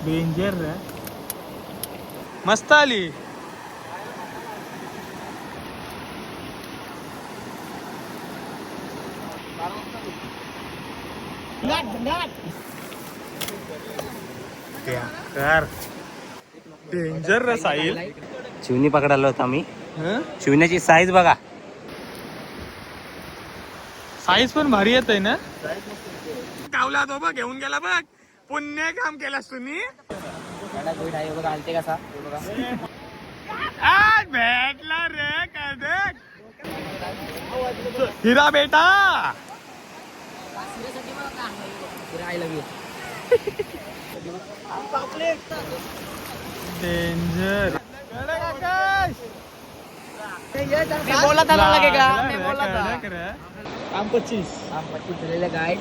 Danger रे. मस्त आली. Danger रे साहिल. चिवणी पकडायला होता मी. चिवण्याची साईज बघा. साईज पण भारी येत आहे ना. गावला तो बघ, घेऊन गेला बघ. पुण्य काम केलास तुम्ही. कसा आज भेटला रे काय. हिरा बेटा. डेंजर. बोला काम 25 झालेलं गाईड.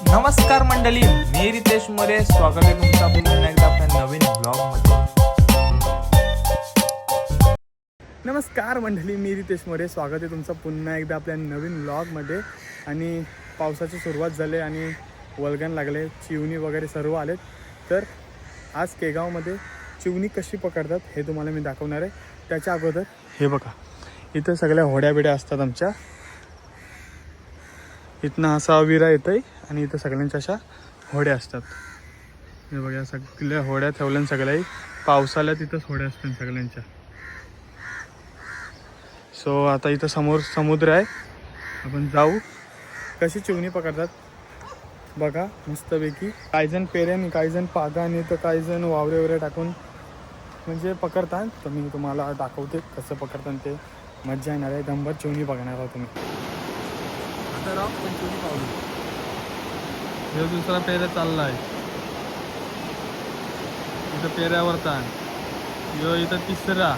नमस्कार मंडळी, मी रितेश मोरे. स्वागत आहे तुमचं पुन्हा एकदा आपल्या नवीन ब्लॉग मध्ये. नमस्कार मंडळी, मी रितेश मोरे. स्वागत आहे तुमचं पुन्हा एकदा आपल्या नवीन व्लॉगमध्ये. आणि पावसाची सुरुवात झाली आणि वल्गण लागले, चिवणी वगैरे सर्व आलेत. तर आज केगावमध्ये चिवणी कशी पकडतात हे तुम्हाला मी दाखवणार आहे. त्याच्या अगोदर हे बघा, इथं सगळ्या होड्या बिड्या असतात आमच्या. इथनं असा विरा येतं आहे आणि इथं सगळ्यांच्या अशा होड्या असतात. हे बघा, सगळ्या होड्या ठेवल्या सगळ्याही. पावसाळ्यात तिथंच होड्या असतात सगळ्यांच्या. सो आता इथं समोर समुद्र आहे, आपण जाऊ. कशी चिवणी पकडतात बघा मस्तपैकी. काही जण पेऱ्याने, काही जण पागाने, तर काही जण वावरे वगैरे टाकून म्हणजे पकडतात. तर मी तुम्हाला दाखवते कसं पकडतात ते. मज्जा येणार आहे. दंबर चिवणी बघणार आहोत तुम्ही. आता राव पण चिवणी पावली. हे दुसरा पेऱ्या चालला आहे. इथं पेऱ्यावरता यो, इथं तिसरा,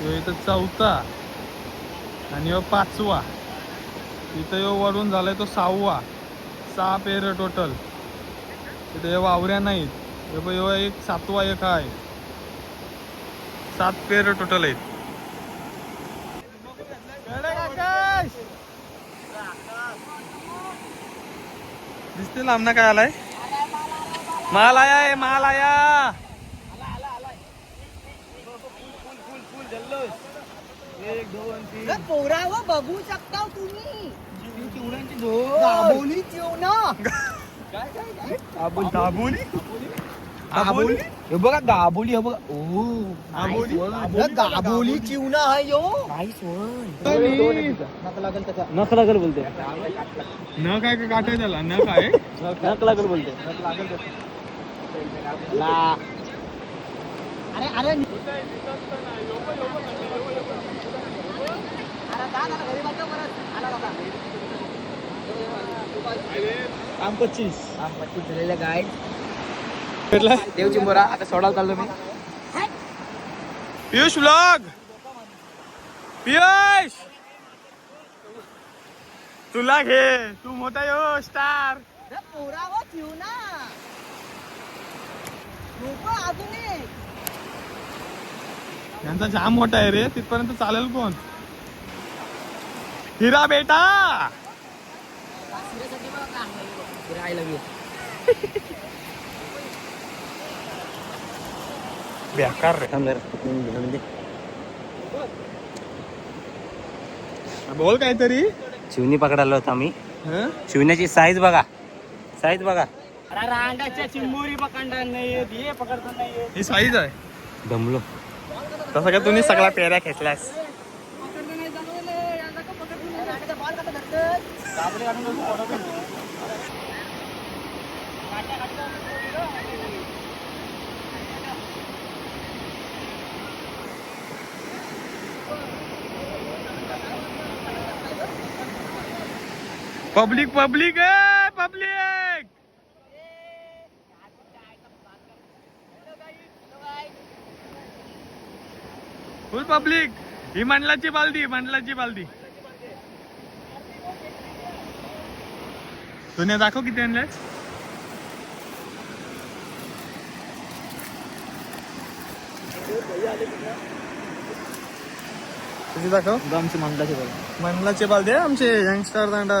यो इथं चौथा आणि यो पाचवा. इथं यो वरून झालाय तो 6वा. 6 पेर टोटल. इथं हे वावऱ्या नाहीत. यो एक 7वा एक आहे. 7 पेर टोटल आहेत. दिसते लांबना काय आलाय. माल आया, माल आया. पोरावर बघू शकता तुम्ही. दाबोली चिवणा. दाबोली. दाबोली हे बघा, दाबोली हे बघा. ओ दाबोली चिवणा आहे यो. नक लागल त्याचा. नख लागल बोलते. न काय काय काटाय त्याला. न काय नख लागल बोलते. अरे अरे काम 25 झालेलं गाईड. देवची मोरा. आता सोडायला चाललो मी. पियुष व्लॉग. पियुष तुला घे, तू मोठा यो स्टार. पोरावर चिवणा. अजून एक. यांचा जाम मोठा आहे रे. तिथपर्यंत चालेल कोण. हिरा बेटा. बेकार रे. बोल काहीतरी. चिवणी पकडायला होता मी. चिवण्याची साईज बघा. साईज बघा. रांगाच्या चिंबोरी पकडणार नाही. हे पकडणार नाही. ही साईज आहे. दमलो. तसं का तुम्ही सगळा पेऱ्या खेचल्यास. पब्लिक पब्लिक आहे. Public full public. ही मंडलाची बालदी, मंडलाची बालदी. तुने दाखव किती आणले. तुझी दाखव. आमची मंडळाची बघा. मंडलाची बालदी आहे आमचे यंगस्टर दांडा.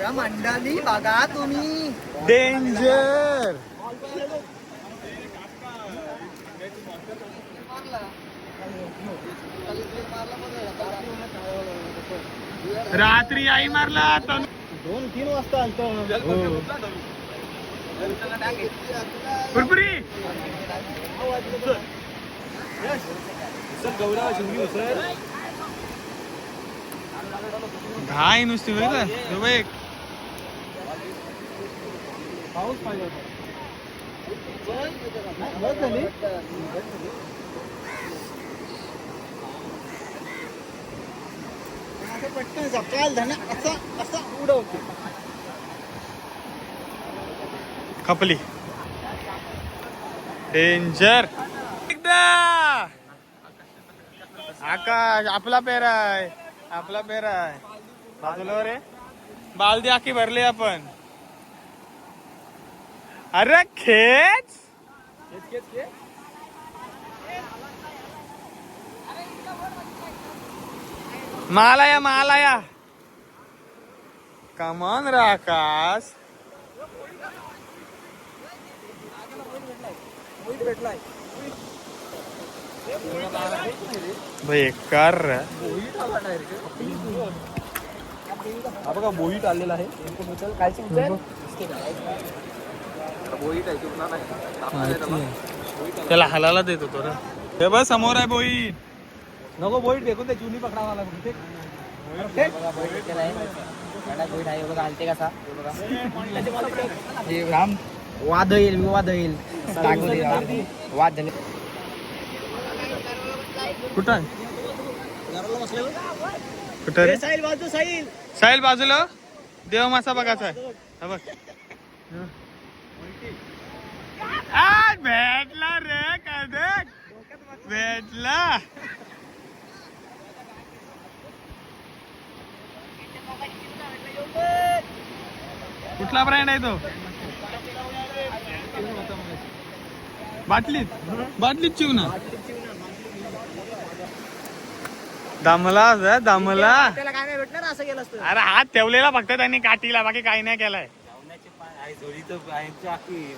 या मंडळी बघा तुम्ही. डेंजर. रात्री आई मारला 2-3 वाजता आलतो. कुरकुरी. घाई नुसती होईल का दुबई. पाऊस पाहिजे बस झाली. असं पटकन सकाळ धन असं असं उडवते. खपली. डेंजर. एकदा आकाश आपला पेरा आहे. आपला पेरा आहे. बाजूला रे बालदी आखी भरली आपण. अरे खेच. मालाया कमान रे आकाश. बेकार रे. हा बघा बोईट आलेला आहे. त्याला हलाला देत होतो रे. हे बस समोर आहे बोई. नको बोईट फेकून ते चुनी पकडा मला वाद होईल वाद होईल. वाद झाले. कुठं आहे? कुठं रे? साहिल बाजू साहिल. साहिल बाजूला देव मासा बघायचा आहे. हा बघ. आज भेटला रे. काय भेटला. कुठला ब्रँड आहे तो? बाटलीत चिवना. दामला त्याला काय नाही भेटणार असं केलं असतं. अरे हात ठेवलेला फक्त त्यांनी काठीला, बाकी काही नाही केलाय.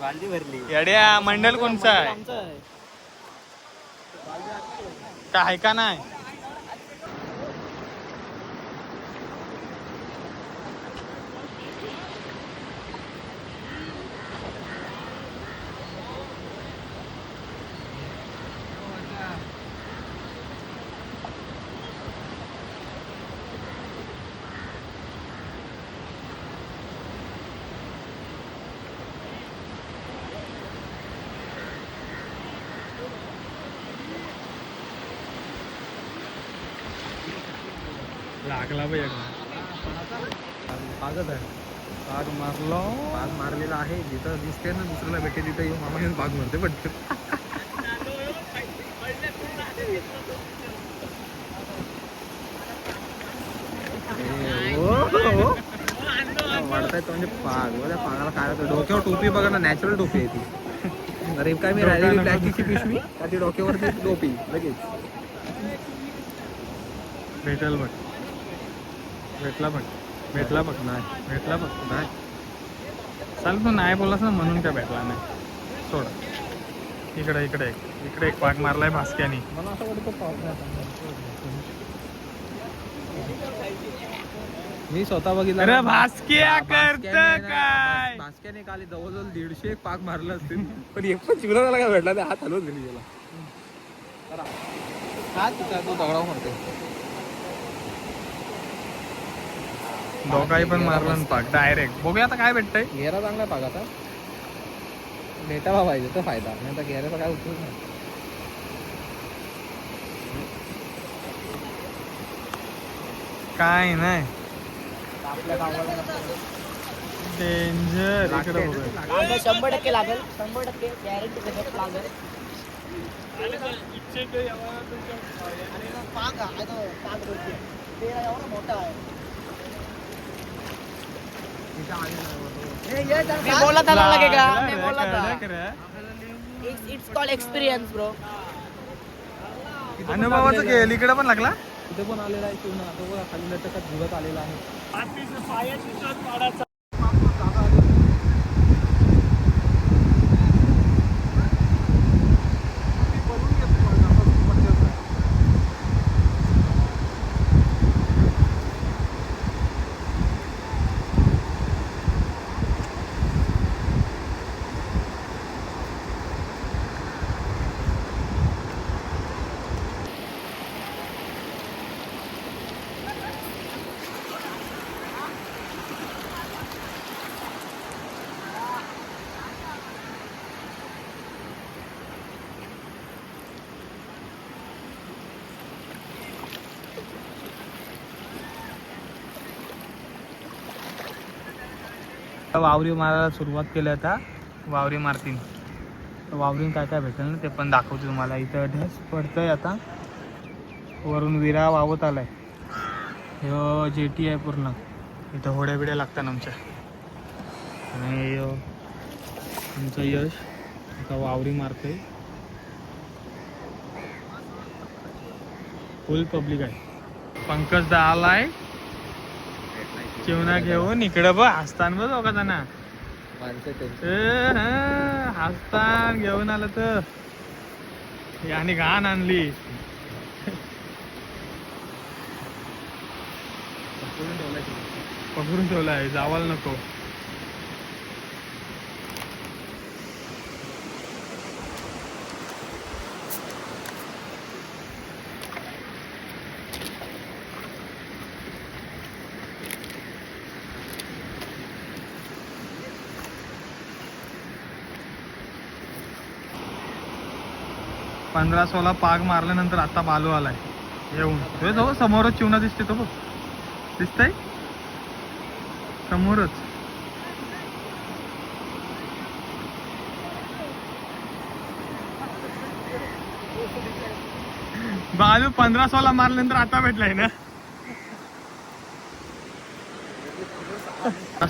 बालदी भरली. येड्या मंडल कोणचा आहे? आमचं आहे. काय आहे का नाही? लागला बाई पागच आहे. आग मारलो. बाग मारलेला आहे. जिथं दिसते ना दुसऱ्याला भेटे तिथं येऊन मामाने बाग मारते पटकन. वाढतायत म्हणजे पाग. त्या पागाला काय होतं डोक्यावर टोपी बघा ना. नॅचरल टोपी आहे ती. अरे काय मी राहिलेली प्लॅस्टिकची पिशवी का ती डोक्यावरती टोपी लगेच. भेटल बघ. भेटला बघ. नाही भेटला बघ. नाही चाल. तू नाही बोललास ना म्हणून काय भेटला नाही. सोड. इकडे एक पाक मारलाय भास्क्यानी. मला असं वाटतं पाऊस. मी स्वतः बघितलं. अरे भास्क्या करत काय? भास्क्याने काल जवळजवळ 150 पाक मारले असतील. पण एक पण चिवला काय भेटला नाही. हात हलवून दिली गेला. हात तिचा तो दगडा मारते. दोघाही पण मारला ना पाक डायरेक्ट. बघूया आता काय भेटतंय. घेरा चांगला पागाचा भेटावा पाहिजे तर फायदा. नाही तर घेऱ्याचा काय उपयोग नाही. काय नाही. डेंजर. इकडे बघूया. लागेल 100% लागेल. 100% गॅरंटी लागेल. पाग आहे तो. पाग बोलते ते एवढा मोठा आहे. मी बोला था ना लगेगा. मैं बोला था. It's called experience bro. अनुभवाचं खेळ इकडे पण लागला. तिथे पण आलेला आहे चिवणा तो बघा खाली लटकत झुलत आलेला आहे. वावरी मारायला सुरुवात केली आता वावरी मारतील. वावरीन काय काय भेटेल ना ते पण दाखवतो तुम्हाला. इथं ढस पडतंय आता वरून विरा वावत आलाय. ह्यो जेटी आहे पूर्ण. इथं होड्या बिड्या लागतात आमच्या. आणि ह्यो आमचं यश आता वावरी मारतोय. फुल पब्लिक आहे. पंकज दा आलाय चिवणा घेऊन. इकडं बघ हसतान बघ दोघा जण. हसतान घेऊन आलं तर याने घाण आणली. पकडून ठेवलाय जावायला नको. पंधरा 16 पाग मारल्यानंतर आता बालू आलाय येऊन. तो समोरच चिवणा दिसते तो बघ. दिसतंय समोरच. बालू 15 16 मारल्यानंतर आता भेटलाय ना.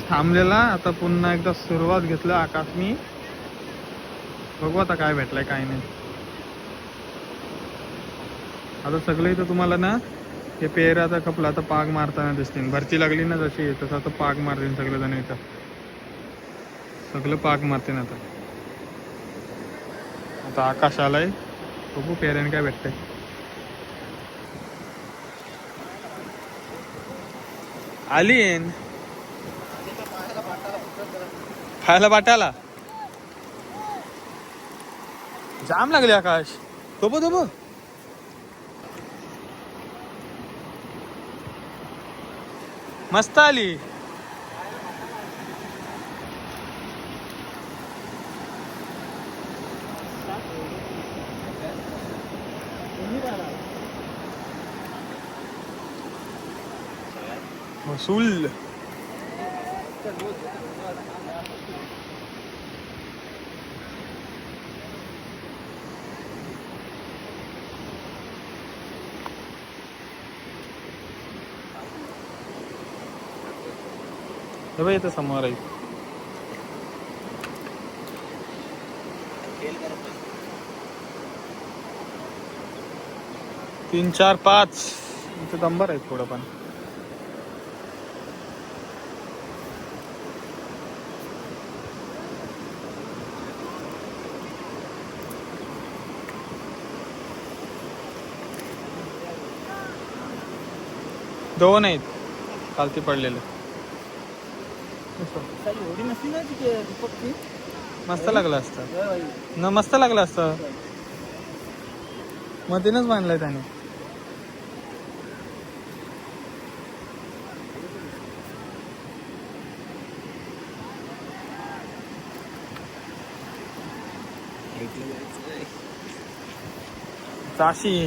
थांबलेला आता पुन्हा एकदा सुरुवात घेतलं आकाशनी. बघू आता काय भेटलंय काय नाही. आता सगळे इथं तुम्हाला ना हे पेर आता खपला. आता पाग मारताना दिसतील. भरती लागली ना जशी तसं आता पाग मारतील सगळेजण. इथं सगळं पाग मारतील आता. आता आकाश आलाय. बघू पेऱ्याने काय भेटतंय. आलीन खायला बाटाला जाम लागले आकाश. तो मस्त आली. वसूल हे बघ इथं समोर आहे. तीन चार पाच इथं नंबर आहेत थोडं पण. दोन आहेत खालती पडलेले. एवढी नसती ना तिथे दीपकची. मस्त लागलं असतं न. मस्त लागलं असतं. मधीनच बांधलंय त्याने. ताशी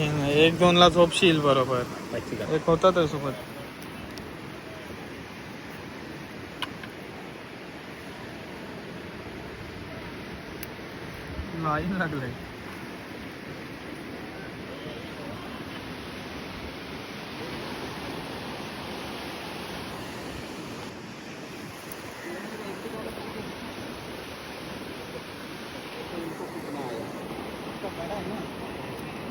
1-2 ला झोपशील बरोबर. एक होता तर सोबत. लाईन लागलंय.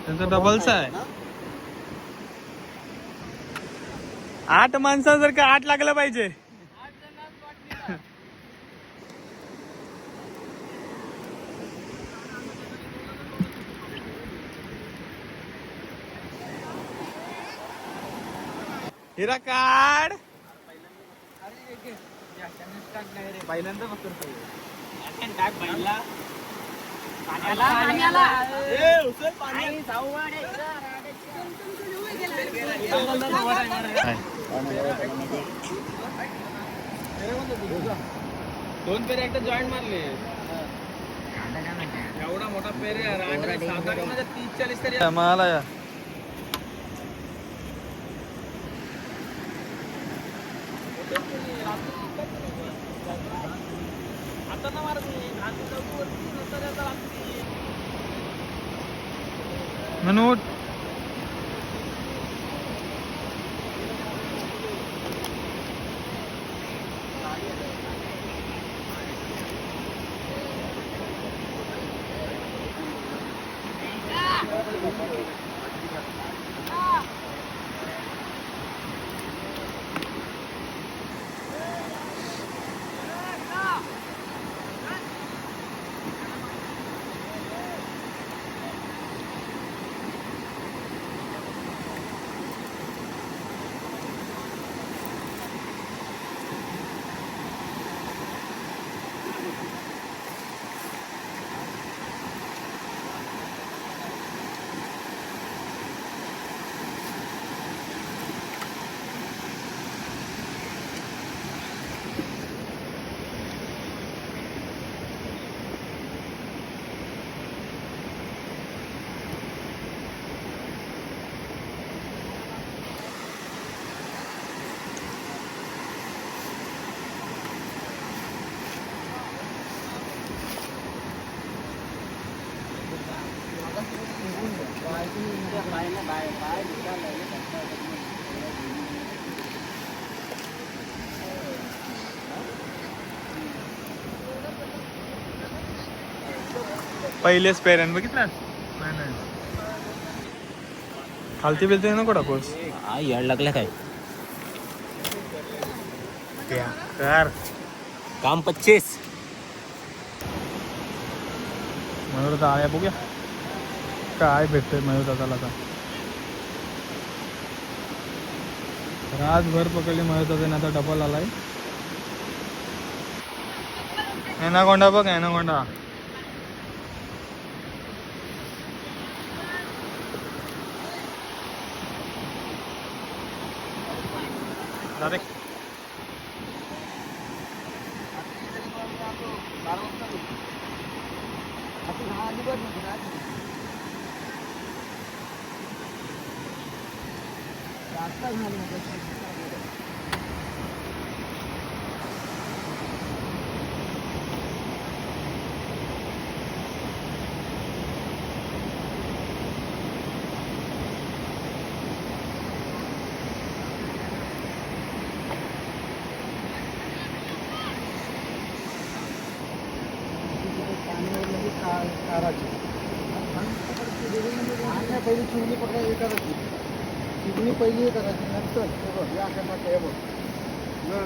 त्यांचा डबलचा आहे. 8 माणसासारखं 8 लागलं पाहिजे. हिरा काढ. पहिल्यांदा फक्त दोन पेरे एकदा जॉईंट मारले. एवढा मोठा पेरे साधारण 30-40 तरी मला या आता ना मारत म्हणून पहिलेच पेऱ्यान बघितलं. खालती बिलती नको टाकूस. हा याड लागला काय कर काम 25. मयूर दादा आया बघूया काय भेटतंय मयूर दादाला. आता रातभर पकडली मयूर दादाने, आता डबल आलाय. एनाकोंडा बघ, एनाकोंडा. दादा पहिली चिमणी पकडा हे करायची. चिमणी पहिली हे करायची नंतर हे बघ या करण्याचं हे बघ ना.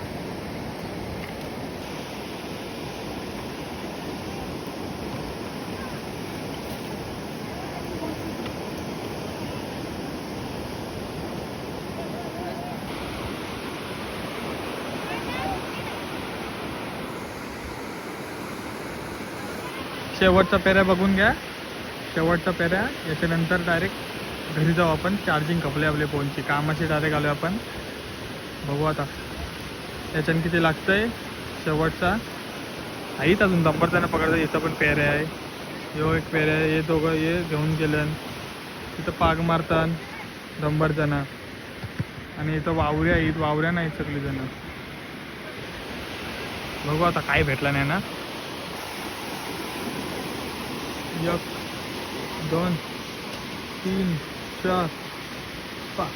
शेवटचा पेऱ्या बघून घ्या. शेवटचा पेऱ्या याच्यानंतर डायरेक्ट घरी जाऊ आपण. चार्जिंग कपले आपले फोनची. कामाची डायरेक्ट आलो आपण. बघू आता याच्यानं किती लागतंय. शेवटचा आहेत अजून दंबरताना पकडतं. इथं पण पेऱ्या आहे. यो एक पेऱ्या आहे. हे दोघं हे घेऊन गेलं. तिथं पाग मारतात दंबरजण. आणि इथं वावऱ्या आहेत. वावऱ्या नाहीत सगळीजण. बघू आता काय भेटलं नाही ना. 1 2 3 4 5.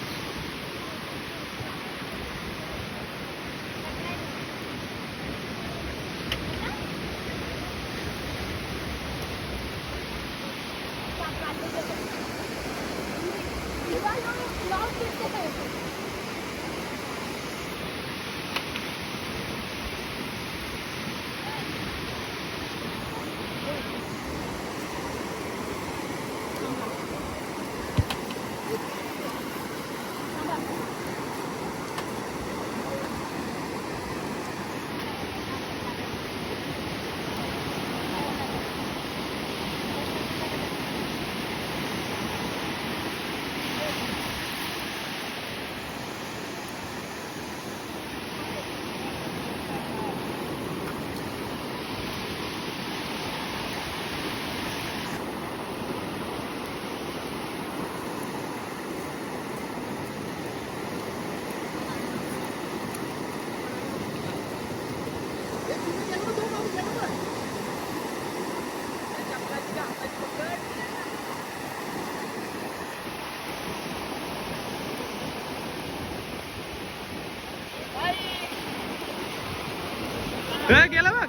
गेला बघ.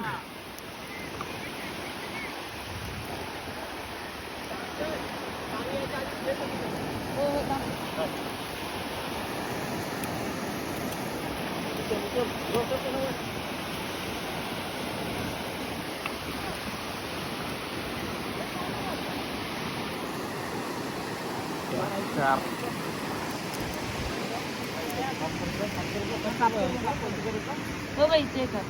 हो बाई ते का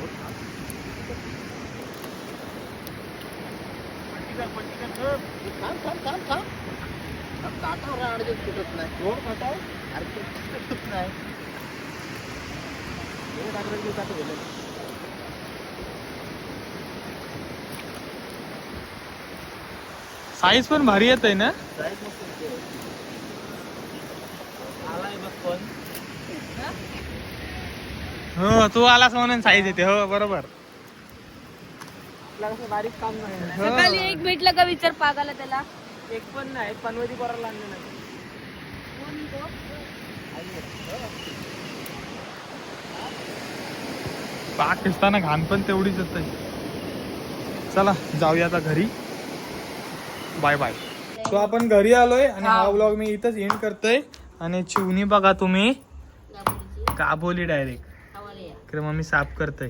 साईज पण भारी येत आहे ना. हो तू आलास म्हणून साईज येते. हो बरोबर. बारीक काम नाही सकाळी एक भेटला का विचार पागाला त्याला. एक पण नाही पनवती बरोबर लागले नाही. पाक दिसताना घाण पण तेवढीच येत. चला जाऊया आता घरी. Bye bye. सो आपण घरी आलोय आणि हा व्लॉग मी इथंच एंड करतोय. आणि चिवणी बघा तुम्ही काबोली डायरेक्ट. तर मग मी साफ करतोय.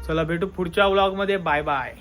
चला भेटू पुढच्या व्लॉग मध्ये. Bye bye.